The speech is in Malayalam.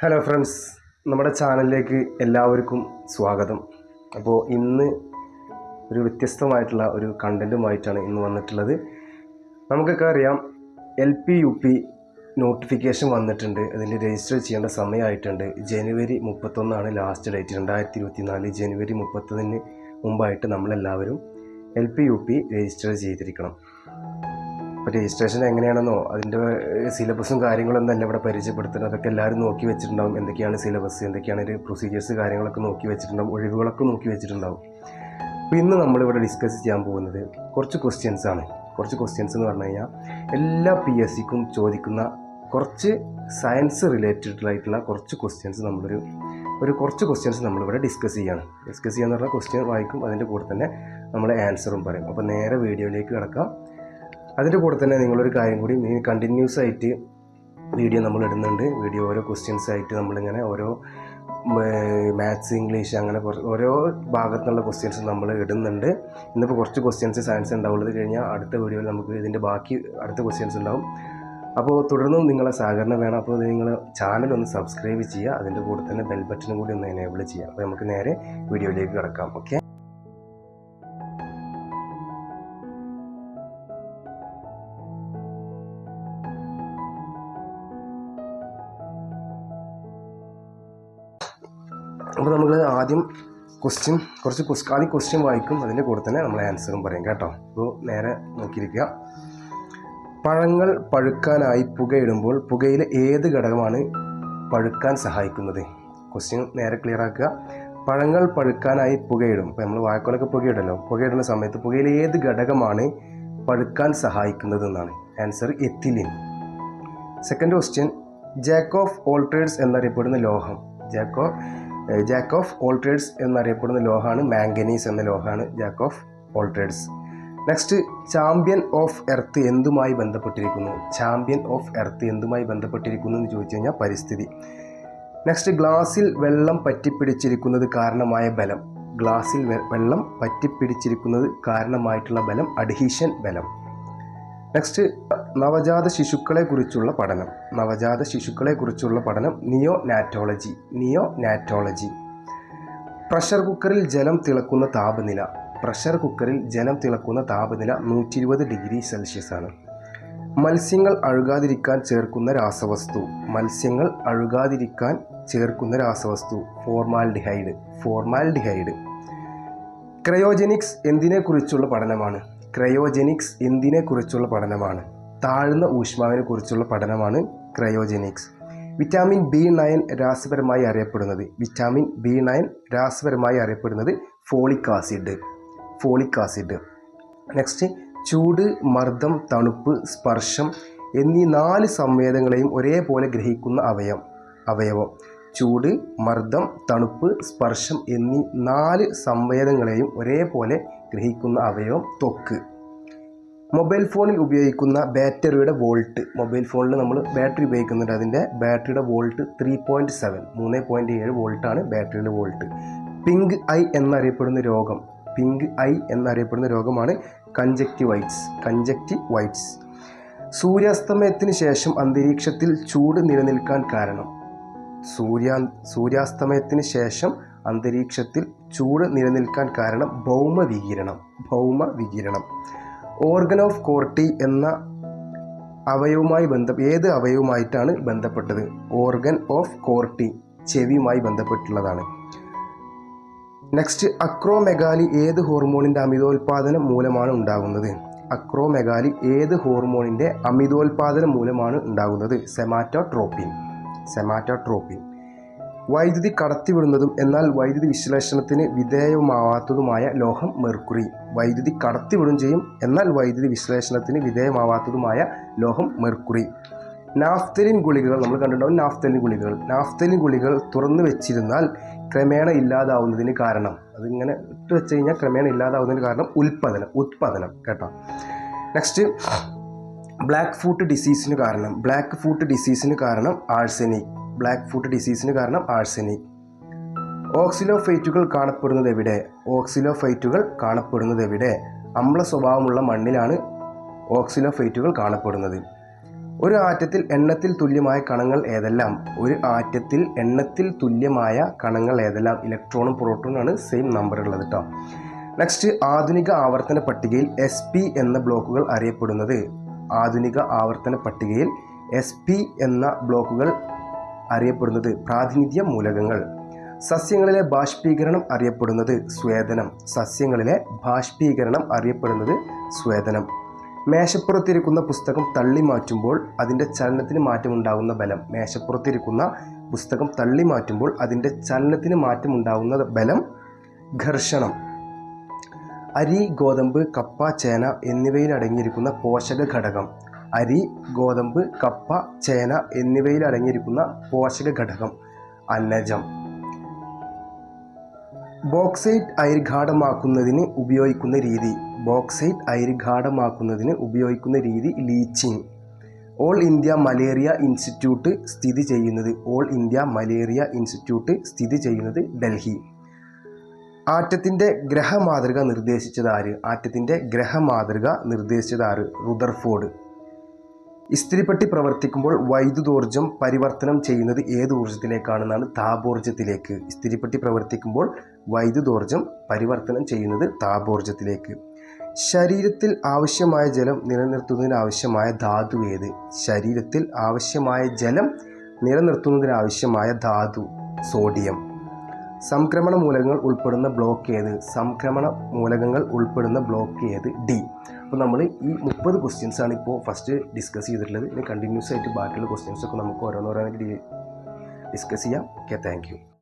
ഹലോ ഫ്രണ്ട്സ്, നമ്മുടെ ചാനലിലേക്ക് എല്ലാവർക്കും സ്വാഗതം. അപ്പോൾ ഇന്ന് ഒരു വ്യത്യസ്തമായിട്ടുള്ള ഒരു കണ്ടൻറ്റുമായിട്ടാണ് ഇന്ന് വന്നിട്ടുള്ളത്. നമുക്കൊക്കെ അറിയാം, LP UP നോട്ടിഫിക്കേഷൻ വന്നിട്ടുണ്ട്. അതിൽ രജിസ്റ്റർ ചെയ്യേണ്ട സമയമായിട്ടുണ്ട്. ജനുവരി 31 ലാസ്റ്റ് ഡേറ്റ്. 2024 ജനുവരി 30 മുമ്പായിട്ട് നമ്മളെല്ലാവരും LP UP രജിസ്റ്റർ ചെയ്തിരിക്കണം. അപ്പോൾ രജിസ്ട്രേഷൻ എങ്ങനെയാണെന്നോ അതിൻ്റെ സിലബസും കാര്യങ്ങളൊന്നും അല്ല ഇവിടെ പരിചയപ്പെടുത്തുന്നത്. അതൊക്കെ എല്ലാവരും നോക്കി വെച്ചിട്ടുണ്ടാവും. എന്തൊക്കെയാണ് സിലബസ്, എന്തൊക്കെയാണ് ഒരു പ്രൊസീജിയേഴ്സ് കാര്യങ്ങളൊക്കെ നോക്കി വെച്ചിട്ടുണ്ടാവും, ഒഴിവുകളൊക്കെ നോക്കി വെച്ചിട്ടുണ്ടാവും. അപ്പോൾ ഇന്ന് നമ്മളിവിടെ ഡിസ്കസ് ചെയ്യാൻ പോകുന്നത് കുറച്ച് ക്വസ്റ്റ്യൻസ് ആണ്. കുറച്ച് ക്വസ്റ്റ്യൻസ് എന്ന് പറഞ്ഞു കഴിഞ്ഞാൽ എല്ലാ PSCക്കും ചോദിക്കുന്ന കുറച്ച് സയൻസ് റിലേറ്റഡ് ആയിട്ടുള്ള കുറച്ച് ക്വസ്റ്റ്യൻസ് കുറച്ച് ക്വസ്റ്റ്യൻസ് നമ്മളിവിടെ ഡിസ്കസ് ചെയ്യാന്ന് പറഞ്ഞാൽ ക്വസ്റ്റ്യൻ വായിക്കും, അതിൻ്റെ കൂടെ തന്നെ നമ്മൾ ആൻസറും പറയും. അപ്പോൾ നേരെ വീഡിയോയിലേക്ക് കിടക്കാം. അതിൻ്റെ കൂടെ തന്നെ നിങ്ങളൊരു കാര്യം കൂടി, കണ്ടിന്യൂസ് ആയിട്ട് വീഡിയോ നമ്മൾ ഇടുന്നുണ്ട്. വീഡിയോ ഓരോ ക്വസ്റ്റ്യൻസ് ആയിട്ട് നമ്മളിങ്ങനെ ഓരോ മാത്സ്, ഇംഗ്ലീഷ്, അങ്ങനെ ഓരോ ഭാഗത്തുള്ള ക്വസ്റ്റ്യൻസ് നമ്മൾ ഇടുന്നുണ്ട്. ഇന്നിപ്പോൾ കുറച്ച് ക്വസ്റ്റ്യൻസ് സയൻസ് ഉണ്ടാവുള്ളത് കഴിഞ്ഞാൽ അടുത്ത വീഡിയോയിൽ നമുക്ക് ഇതിൻ്റെ ബാക്കി അടുത്ത ക്വസ്റ്റ്യൻസ് ഉണ്ടാവും. അപ്പോൾ തുടർന്നും നിങ്ങളെ സഹകരണം വേണം. അപ്പോൾ നിങ്ങൾ ചാനൽ ഒന്ന് സബ്സ്ക്രൈബ് ചെയ്യുക, അതിൻ്റെ കൂടെ തന്നെ ബെൽ ബട്ടനും കൂടി ഒന്ന് എനേബിൾ ചെയ്യുക. അപ്പോൾ നമുക്ക് നേരെ വീഡിയോയിലേക്ക് കിടക്കാം. ഓക്കെ, അപ്പോൾ നമ്മൾ ആദ്യം ക്വസ്റ്റ്യൻ വായിക്കും, അതിൻ്റെ കൂടെ തന്നെ നമ്മൾ ആൻസറും പറയും കേട്ടോ. അപ്പോൾ നേരെ നോക്കിയിരിക്കുക. പഴങ്ങൾ പഴുക്കാനായി പുകയിടുമ്പോൾ പുകയിലെ ഏത് ഘടകമാണ് പഴുക്കാൻ സഹായിക്കുന്നത്? ക്വസ്റ്റ്യൻ നേരെ ക്ലിയർ ആക്കുക. പഴങ്ങൾ പഴുക്കാനായി പുകയിടും. ഇപ്പോൾ നമ്മൾ വാഴക്കൊലൊക്കെ പുകയിടല്ലോ. പുകയിടുന്ന സമയത്ത് പുകയിലെ ഏത് ഘടകമാണ് പഴുക്കാൻ സഹായിക്കുന്നത് എന്നാണ് answer ethylene. Second question, jack of all trades എന്നറിയപ്പെടുന്ന ലോഹം. ജാക്ക് ഓഫ് ഓൾ ട്രേഡ്സ് എന്നറിയപ്പെടുന്ന ലോഹമാണ് മാംഗനീസ് എന്ന ലോഹമാണ് jack of all trades. Next, champion of earth എന്തുമായി ബന്ധപ്പെട്ടിരിക്കുന്നു? ചാമ്പ്യൻ ഓഫ് എർത്ത് എന്തുമായി ബന്ധപ്പെട്ടിരിക്കുന്നു എന്ന് ചോദിച്ചു കഴിഞ്ഞാൽ പരിസ്ഥിതി. നെക്സ്റ്റ്, ഗ്ലാസിൽ വെള്ളം പറ്റിപ്പിടിച്ചിരിക്കുന്നത് കാരണമായ ബലം. ഗ്ലാസിൽ വെള്ളം പറ്റിപ്പിടിച്ചിരിക്കുന്നത് കാരണമായിട്ടുള്ള ബലം അഡ്ഹീഷൻ ബലം. നെക്സ്റ്റ്, നവജാത ശിശുക്കളെക്കുറിച്ചുള്ള പഠനം നിയോനാറ്റോളജി. പ്രഷർ കുക്കറിൽ ജലം തിളക്കുന്ന താപനില. 120 ഡിഗ്രി സെൽഷ്യസ് ആണ്. മത്സ്യങ്ങൾ അഴുകാതിരിക്കാൻ ചേർക്കുന്ന രാസവസ്തു ഫോർമാൽഡിഹൈഡ്. ക്രയോജനിക്സ് എന്തിനെക്കുറിച്ചുള്ള പഠനമാണ്? താഴ്ന്ന ഊഷ്മാവിനെ കുറിച്ചുള്ള പഠനമാണ് ക്രയോജനിക്സ്. വിറ്റാമിൻ B9 രാസപരമായി അറിയപ്പെടുന്നത് ഫോളിക് ആസിഡ്. നെക്സ്റ്റ്, ചൂട്, മർദ്ദം, തണുപ്പ്, സ്പർശം എന്നീ 4 സംവേദങ്ങളെയും ഒരേപോലെ ഗ്രഹിക്കുന്ന അവയവം. ചൂട്, മർദ്ദം, തണുപ്പ്, സ്പർശം എന്നീ 4 സംവേദങ്ങളെയും ഒരേപോലെ ഗ്രഹിക്കുന്ന അവയവം ത്വക്ക്. മൊബൈൽ ഫോണിൽ ഉപയോഗിക്കുന്ന ബാറ്ററിയുടെ വോൾട്ട്. മൊബൈൽ ഫോണിൽ നമ്മൾ ബാറ്ററി ഉപയോഗിക്കുന്നുണ്ട്, അതിൻ്റെ ബാറ്ററിയുടെ വോൾട്ട് 3.7 വോൾട്ടാണ് ബാറ്ററിയുടെ വോൾട്ട്. പിങ്ക് ഐ എന്നറിയപ്പെടുന്ന രോഗമാണ് കൺജക്റ്റിവൈറ്റ്സ്. സൂര്യാസ്തമയത്തിന് ശേഷം അന്തരീക്ഷത്തിൽ ചൂട് നിലനിൽക്കാൻ കാരണം? സൂര്യാസ്തമയത്തിന് ശേഷം അന്തരീക്ഷത്തിൽ ചൂട് നിലനിൽക്കാൻ കാരണം ഭൗമവികിരണം. ഓർഗൻ ഓഫ് കോർട്ടി എന്ന ഏത് അവയവുമായിട്ടാണ് ബന്ധപ്പെട്ടത്? ഓർഗൻ ഓഫ് കോർട്ടി ചെവിയുമായി ബന്ധപ്പെട്ടുള്ളതാണ്. നെക്സ്റ്റ്, അക്രോമെഗാലി ഏത് ഹോർമോണിൻ്റെ അമിതോൽപാദനം മൂലമാണ് ഉണ്ടാകുന്നത്? സെമാറ്റോട്രോപ്പിൻ. വൈദ്യുതി കടത്തിവിടുന്നതും എന്നാൽ വൈദ്യുതി വിശ്ലേഷണത്തിന് വിധേയമാവാത്തതുമായ ലോഹം മെർക്കുറി. വൈദ്യുതി കടത്തിവിടും ചെയ്യും, എന്നാൽ വൈദ്യുതി വിശ്ലേഷണത്തിന് വിധേയമാവാത്തതുമായ ലോഹം മെർക്കുറി. നാഫ്തലിൻ ഗുളികകൾ നമ്മൾ കണ്ടിട്ടുണ്ടാവും. നാഫ്തലിൻ ഗുളികൾ തുറന്നു വെച്ചിരുന്നാൽ ക്രമേണ ഇല്ലാതാവുന്നതിന് കാരണം, അതിങ്ങനെ ഇട്ട് വെച്ച് കഴിഞ്ഞാൽ ക്രമേണ ഇല്ലാതാവുന്നതിന് കാരണം ഉത്പതനം കേട്ടോ. നെക്സ്റ്റ്, ബ്ലാക്ക് ഫുട്ട് ഡിസീസിന് കാരണം ആഴ്സനിക്. ഓക്സിലോഫൈറ്റുകൾ കാണപ്പെടുന്നത് എവിടെ? അമ്ല സ്വഭാവമുള്ള മണ്ണിലാണ് ഓക്സിലോഫൈറ്റുകൾ കാണപ്പെടുന്നത്. ഒരു ആറ്റത്തിൽ എണ്ണത്തിൽ തുല്യമായ കണങ്ങൾ ഏതെല്ലാം? ഒരു ആറ്റത്തിൽ എണ്ണത്തിൽ തുല്യമായ കണങ്ങൾ ഏതെല്ലാം? ഇലക്ട്രോണും പ്രോട്ടോണുമാണ് സെയിം നമ്പർ ഉള്ളത് കേട്ടോ. നെക്സ്റ്റ്, ആധുനിക ആവർത്തന പട്ടികയിൽ SP എന്ന ബ്ലോക്കുകൾ അറിയപ്പെടുന്നത്? ആധുനിക ആവർത്തന പട്ടികയിൽ SP എന്ന ബ്ലോക്കുകൾ അറിയപ്പെടുന്നത് പ്രാതിനിധ്യ മൂലകങ്ങൾ. സസ്യങ്ങളിലെ ബാഷ്പീകരണം അറിയപ്പെടുന്നത് സ്വേദനം. സസ്യങ്ങളിലെ ബാഷ്പീകരണം അറിയപ്പെടുന്നത് സ്വേദനം. മേശപ്പുറത്തിരിക്കുന്ന പുസ്തകം തള്ളി മാറ്റുമ്പോൾ അതിൻ്റെ ചലനത്തിന് മാറ്റമുണ്ടാകുന്ന ബലം. മേശപ്പുറത്തിരിക്കുന്ന പുസ്തകം തള്ളി മാറ്റുമ്പോൾ അതിൻ്റെ ചലനത്തിന് മാറ്റമുണ്ടാകുന്ന ബലം ഘർഷണം. അരി, ഗോതമ്പ്, കപ്പ, ചേന എന്നിവയിൽ അടങ്ങിയിരിക്കുന്ന പോഷക ഘടകം. അരി, ഗോതമ്പ്, കപ്പ, ചേന എന്നിവയിൽ അടങ്ങിയിരിക്കുന്ന പോഷക ഘടകം അന്നജം. ബോക്സൈറ്റ് അയിരിഗാഢമാക്കുന്നതിന് ഉപയോഗിക്കുന്ന രീതി. ബോക്സൈറ്റ് അയിരിഗാഢമാക്കുന്നതിന് ഉപയോഗിക്കുന്ന രീതി leaching. All India malaria institute സ്ഥിതി ചെയ്യുന്നത്? ഓൾ ഇന്ത്യ മലേറിയ ഇൻസ്റ്റിറ്റ്യൂട്ട് സ്ഥിതി ചെയ്യുന്നത് ഡൽഹി. ആറ്റത്തിൻ്റെ ഗ്രഹമാതൃക നിർദ്ദേശിച്ചത് ആര്? ആറ്റത്തിൻ്റെ ഗ്രഹമാതൃക നിർദ്ദേശിച്ചത് ആര്? റുദർഫോർഡ്. ഇസ്തിരിപ്പെട്ടി പ്രവർത്തിക്കുമ്പോൾ വൈദ്യുതോർജ്ജം പരിവർത്തനം ചെയ്യുന്നത് ഏത് ഊർജ്ജത്തിലേക്കാണെന്നാണ്? താപോർജ്ജത്തിലേക്ക്. ഇസ്തിരിപ്പെട്ടി പ്രവർത്തിക്കുമ്പോൾ വൈദ്യുതോർജ്ജം പരിവർത്തനം ചെയ്യുന്നത് താപോർജ്ജത്തിലേക്ക്. ശരീരത്തിൽ ആവശ്യമായ ജലം നിലനിർത്തുന്നതിനാവശ്യമായ ധാതു ഏത്? ശരീരത്തിൽ ആവശ്യമായ ജലം നിലനിർത്തുന്നതിനാവശ്യമായ ധാതു സോഡിയം. സംക്രമണ മൂലകങ്ങൾ ഉൾപ്പെടുന്ന ബ്ലോക്ക് ഏത്? സംക്രമണ മൂലകങ്ങൾ ഉൾപ്പെടുന്ന ബ്ലോക്ക് ഏത്? ഡി. അപ്പോൾ നമ്മൾ ഈ 30 ക്വസ്റ്റ്യൻസാണ് ഇപ്പോൾ ഫസ്റ്റ് ഡിസ്കസ് ചെയ്തിട്ടുള്ളത്. ഇനി കണ്ടിന്യൂസ് ആയിട്ട് ബാക്കിയുള്ള ക്വസ്റ്റ്യൻസൊക്കെ നമുക്ക് ഓരോന്നോരോന്നായിട്ട് ഡിസ്കസ് ചെയ്യാം. Okay, thank you.